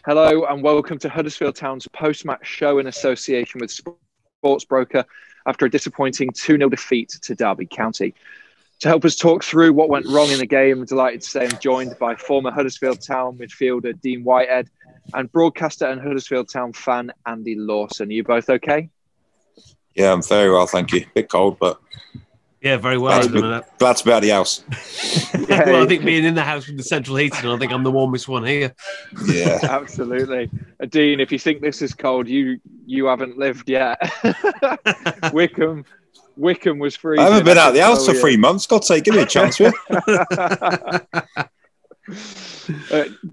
Hello and welcome to Huddersfield Town's post-match show in association with Sports Broker after a disappointing 2-0 defeat to Derby County. To help us talk through what went wrong in the game, I'm delighted to say I'm joined by former Huddersfield Town midfielder Dean Whitehead and broadcaster and Huddersfield Town fan Andy Lawson. Are you both okay? Yeah, I'm very well, thank you. Bit cold, but yeah, very well. Glad to be out of the house. Yeah, well, I think being in the house with the central heating, I think I'm the warmest one here. Yeah, absolutely. Dean, if you think this is cold, you haven't lived yet. Wickham was freezing. I haven't been out of the house for 3 months. God's sake, give me a chance, will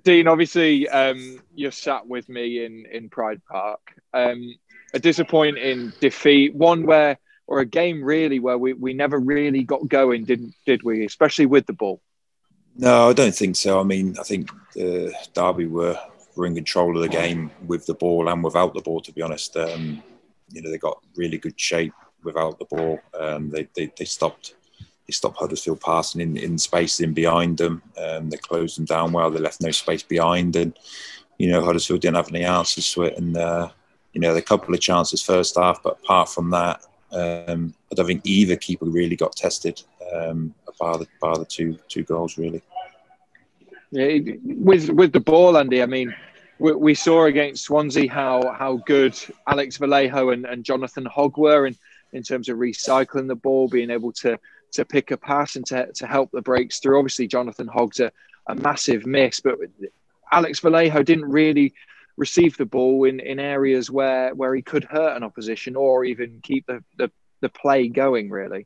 Dean, obviously, you're sat with me in Pride Park. A disappointing defeat, or a game really where we never really got going, did we? Especially with the ball. No, I don't think so. I mean, I think Derby were in control of the game with the ball and without the ball, to be honest. They got really good shape without the ball. They stopped Huddersfield passing in space in behind them. They closed them down well. They left no space behind. And, Huddersfield didn't have any answers to it. And, a couple of chances first half, but apart from that, I don't think either keeper really got tested, bar the two goals, really. Yeah, with the ball, Andy, I mean, we saw against Swansea how good Alex Vallejo and Jonathan Hogg were in terms of recycling the ball, being able to pick a pass and to help the breaks through. Obviously, Jonathan Hogg's a massive miss, but Alex Vallejo didn't really receive the ball in areas where he could hurt an opposition or even keep the play going, really.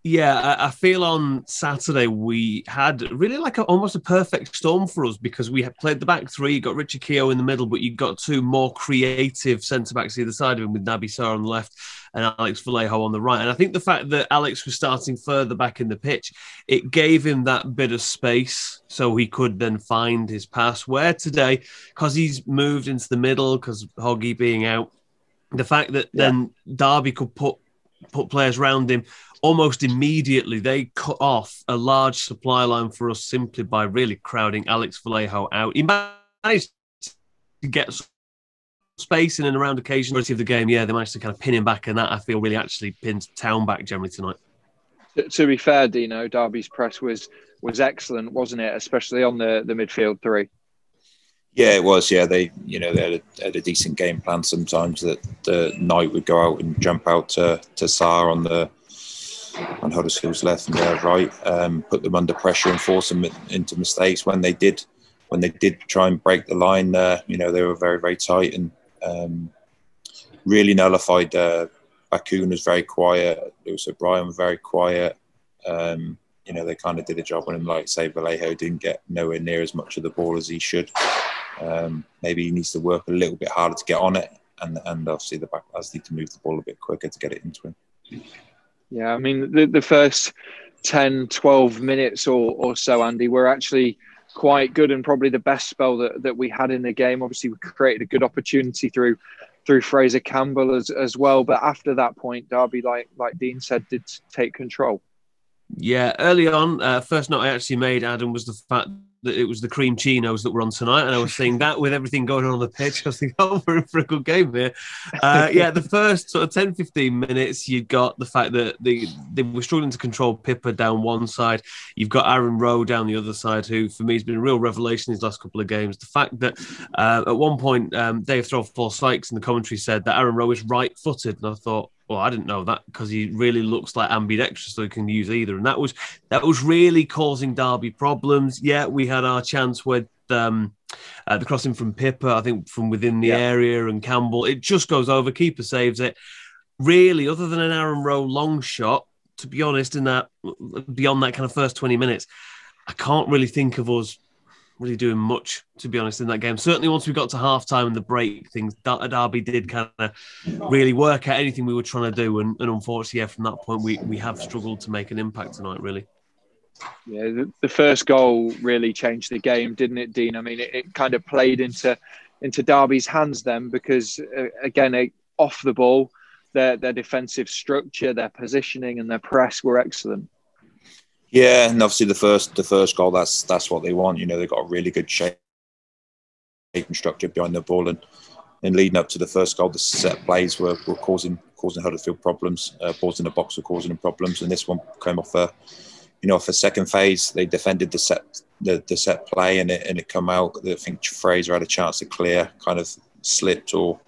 Yeah, I feel on Saturday we had really almost a perfect storm for us because we had played the back three, you got Richard Keogh in the middle, but you got two more creative centre-backs either side of him with Naby Sarr on the left and Alex Vallejo on the right. And I think the fact that Alex was starting further back in the pitch, it gave him that bit of space so he could then find his pass. Where today, because he's moved into the middle, because Hoggy being out, the fact that then Derby could put players around him almost immediately, they cut off a large supply line for us simply by really crowding Alex Vallejo out. He managed to get space in and around occasionally of the game. Yeah, they managed to kind of pin him back, and that I feel really actually pinned Town back generally tonight. To be fair, Dino, Derby's press was excellent, wasn't it? Especially on the midfield three. Yeah, it was. Yeah, they had a decent game plan. Sometimes that the Knight would go out and jump out to Sarr on Huddersfield's left and their right, put them under pressure and force them into mistakes. When they did try and break the line, they were very, very tight and really nullified. Bakun was very quiet. Lewis O'Brien was very quiet. They kind of did a job on him. Like say, Vallejo didn't get nowhere near as much of the ball as he should. Maybe he needs to work a little bit harder to get on it, and obviously the back players need to move the ball a bit quicker to get it into him. Yeah, I mean, the first 10, 12 minutes or so, Andy, were actually quite good and probably the best spell that we had in the game. Obviously, we created a good opportunity through Fraser Campbell as well. But after that point, Derby, like Dean said, did take control. Yeah, early on, first note I actually made, Adam, was the fact that it was the cream chinos that were on tonight, and I was seeing that with everything going on the pitch. I was thinking, we're in for a good game here. The first sort of 10, 15 minutes, you got the fact that they were struggling to control Pippa down one side. You've got Aaron Rowe down the other side, who for me has been a real revelation these last couple of games. The fact that at one point, Dave Throwfall-Sykes in the commentary said that Aaron Rowe is right-footed, and I thought, well, I didn't know that because he really looks like ambidextrous, so he can use either. And that was really causing Derby problems. Yeah, we had our chance with the crossing from Pippa, I think from within the area, and Campbell. It just goes over, keeper saves it. Really, other than an Aaron Rowe long shot, to be honest, beyond that kind of first 20 minutes, I can't really think of us really doing much, to be honest, in that game. Certainly once we got to half-time and the break, things, Derby did kind of really work at anything we were trying to do. And unfortunately, from that point, we have struggled to make an impact tonight, really. Yeah, the first goal really changed the game, didn't it, Dean? I mean, it kind of played into Derby's hands then because, again, off the ball, their defensive structure, their positioning and their press were excellent. Yeah, and obviously the first goal, that's what they want. They've got a really good shape and structure behind the ball, and leading up to the first goal, the set plays were causing Huddersfield problems. Balls in the box were causing them problems, and this one came off off a second phase. They defended the set play, and it come out. I think Fraser had a chance to clear, kind of slipped or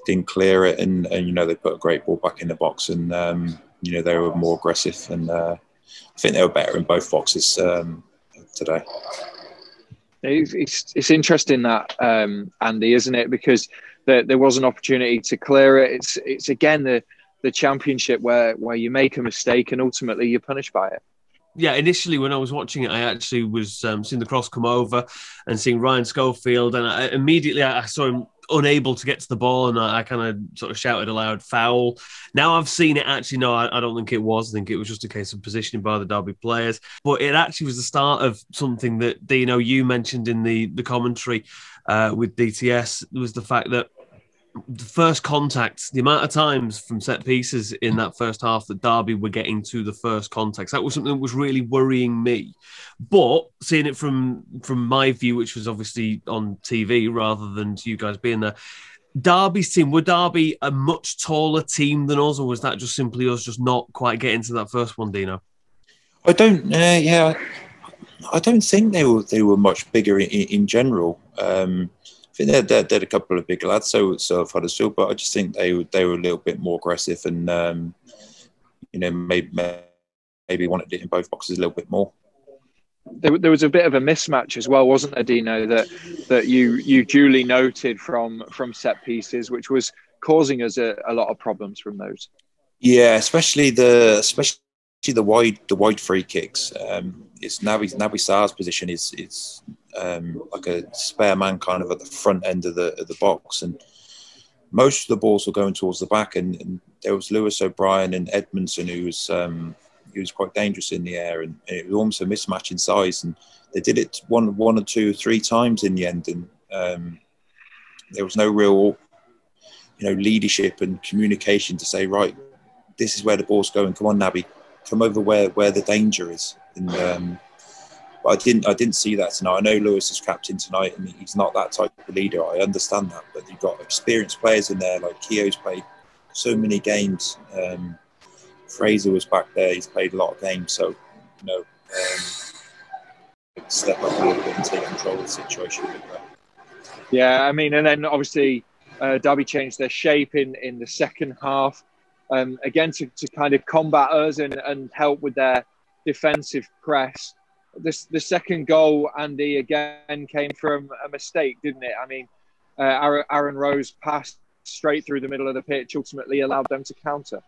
didn't clear it, and they put a great ball back in the box, and they were more aggressive, and I think they were better in both boxes today. It's interesting that, Andy, isn't it? Because there was an opportunity to clear it. It's again the Championship where you make a mistake and ultimately you're punished by it. Yeah, initially when I was watching it, I actually was seeing the cross come over and seeing Ryan Schofield, and immediately I saw him unable to get to the ball, and I kind of sort of shouted aloud, foul. Now I've seen it, actually, no, I don't think it was. I think it was just a case of positioning by the Derby players. But it actually was the start of something that, Dino, you mentioned in the commentary with DTS, was the fact that the first contacts, the amount of times from set pieces in that first half that Derby were getting to the first contacts, that was something that was really worrying me. But seeing it from my view, which was obviously on TV rather than you guys being there, Derby's team, were Derby a much taller team than us, or was that just simply us just not quite getting to that first one, Dino? I don't think they were much bigger in general. I think they had a couple of big lads, so of Huddersfield, but I just think they were a little bit more aggressive, and maybe wanted it in both boxes a little bit more. There was a bit of a mismatch as well, wasn't there, Dino? That you duly noted from set pieces, which was causing us a lot of problems from those. Yeah, especially the wide free kicks. It's Naby Sarr's position is like a spare man kind of at the front end of the box, and most of the balls were going towards the back, and there was Lewis O'Brien and Edmondson who was quite dangerous in the air, and it was almost a mismatch in size, and they did it one or two or three times in the end, and there was no real leadership and communication to say, right, this is where the ball's going, come on Naby, come over where the danger is. And but I didn't see that tonight. I know Lewis is captain tonight, and he's not that type of leader. I understand that, but you've got experienced players in there. Like Keogh's played so many games. Fraser was back there; he's played a lot of games. So step up a little bit and take control of the situation a bit better. Yeah, I mean, and then obviously Derby changed their shape in the second half. Again, to kind of combat us and help with their defensive press. The second goal, Andy, again came from a mistake, didn't it? I mean, Aaron Rose passed straight through the middle of the pitch, ultimately allowed them to counter.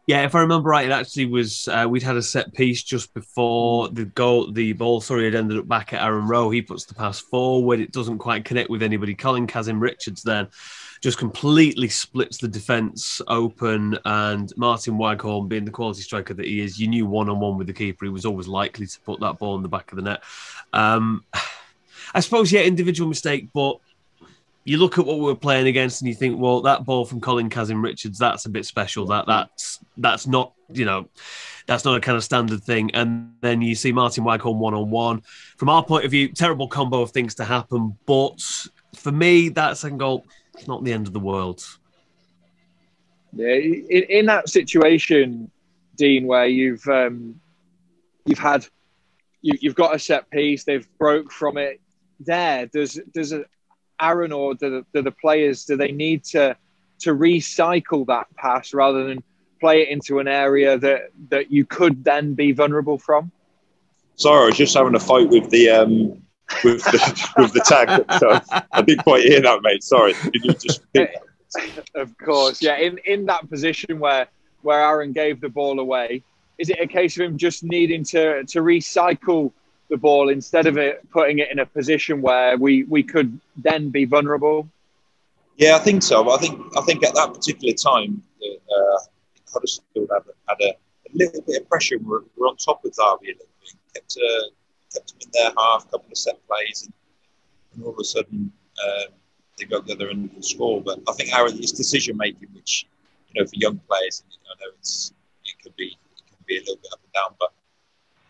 Yeah, if I remember right, it actually was we'd had a set piece just before the goal. The ball, it ended up back at Aaron Rowe. He puts the pass forward. It doesn't quite connect with anybody. Colin Kazim-Richards then just completely splits the defence open, and Martin Waghorn, being the quality striker that he is, you knew one-on-one with the keeper, he was always likely to put that ball in the back of the net. I suppose, yeah, individual mistake, but you look at what we were playing against and you think, well, that ball from Colin Kazim-Richards, that's a bit special. That's not, that's not a kind of standard thing. And then you see Martin Waghorn one-on-one. From our point of view, terrible combo of things to happen. But for me, that second goal, it's not the end of the world. Yeah, in that situation, Dean, where you've got a set piece, they've broke from it. Does Aaron or do the players, do they need to recycle that pass rather than play it into an area that you could then be vulnerable from? Sorry, I was just having a fight with the with the tag. So I didn't quite hear that, mate. Sorry. Did you just? Of course, yeah. In that position where Aaron gave the ball away, is it a case of him just needing to recycle the ball instead of putting it in a position where we could then be vulnerable? Yeah, I think so. I think at that particular time, Huddersfield had a little bit of pressure. We're on top of Derby a little bit. Kept them in their half, a couple of set plays, and all of a sudden they got the other end of the score. But I think his decision making, which for young players, I know it can be a little bit up and down, but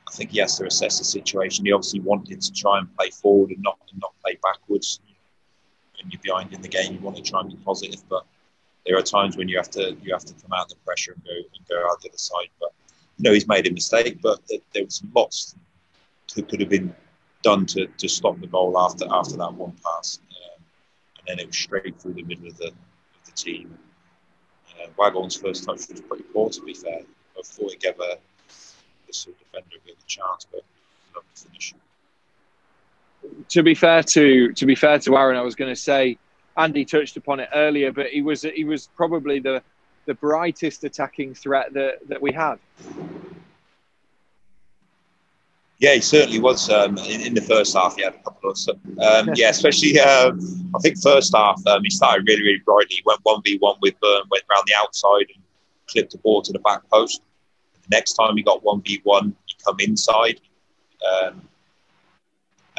I think he has to assess the situation. He obviously wanted to try and play forward and not play backwards. when you're behind in the game, you want to try and be positive, but there are times when you have to come out of the pressure and go out the other side. But he's made a mistake, but there was lots that could have been done to stop the goal after that one pass, and then it was straight through the middle of the team. Waghorn's first touch was pretty poor, to be fair. I thought he gave the sort of defender a bit of a chance, but not to finish. To be fair to Aaron, I was going to say, Andy touched upon it earlier, but he was probably the brightest attacking threat that we had. Yeah, he certainly was. In the first half, he had a couple of especially I think first half he started really, really brightly. He went 1v1 with Byrne, went round the outside and clipped the ball to the back post. The next time he got 1v1, he come inside, and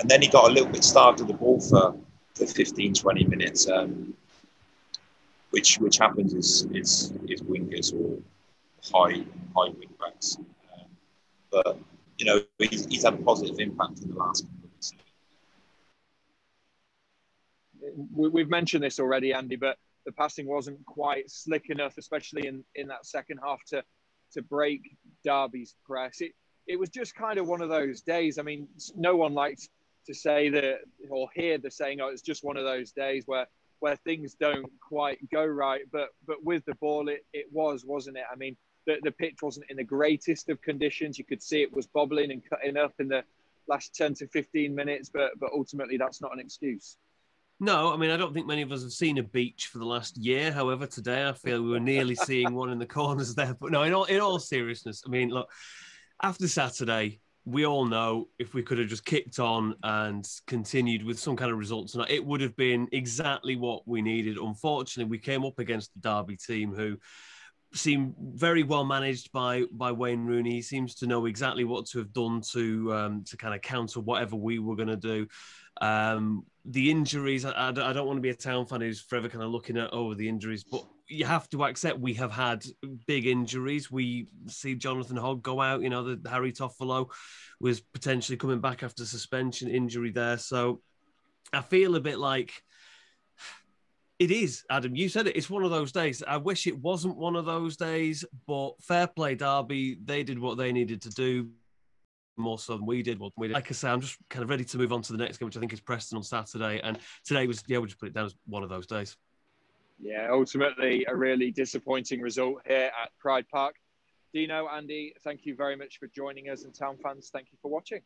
then he got a little bit starved of the ball for 15, 20 minutes, which happens is wingers or high wing backs, but. He's had a positive impact in the last couple of weeks. We've mentioned this already, Andy, but the passing wasn't quite slick enough, especially in that second half to break Derby's press. It was just kind of one of those days. I mean, no one likes to say that or hear the saying, "Oh, it's just one of those days where things don't quite go right." But with the ball, it was, wasn't it? I mean. The pitch wasn't in the greatest of conditions. You could see it was bobbling and cutting up in the last 10 to 15 minutes, but ultimately that's not an excuse. No, I mean, I don't think many of us have seen a beach for the last year. However, today I feel we were nearly seeing one in the corners there. But no, in all seriousness, I mean, look, after Saturday, we all know if we could have just kicked on and continued with some kind of results tonight, it would have been exactly what we needed. Unfortunately, we came up against the Derby team who seem very well managed by Wayne Rooney. He seems to know exactly what to have done to kind of counter whatever we were going to do. The injuries, I don't want to be a Town fan who's forever kind of looking at the injuries, but you have to accept we have had big injuries. We see Jonathan Hogg go out, the Harry Toffolo was potentially coming back after suspension injury there. So I feel a bit like it is, Adam. You said it. It's one of those days. I wish it wasn't one of those days, but fair play, Derby. They did what they needed to do, more so than we did. Like I say, I'm just kind of ready to move on to the next game, which I think is Preston on Saturday. And today was, we'll just put it down as one of those days. Yeah, ultimately a really disappointing result here at Pride Park. Dino, Andy, thank you very much for joining us. And Town fans, thank you for watching.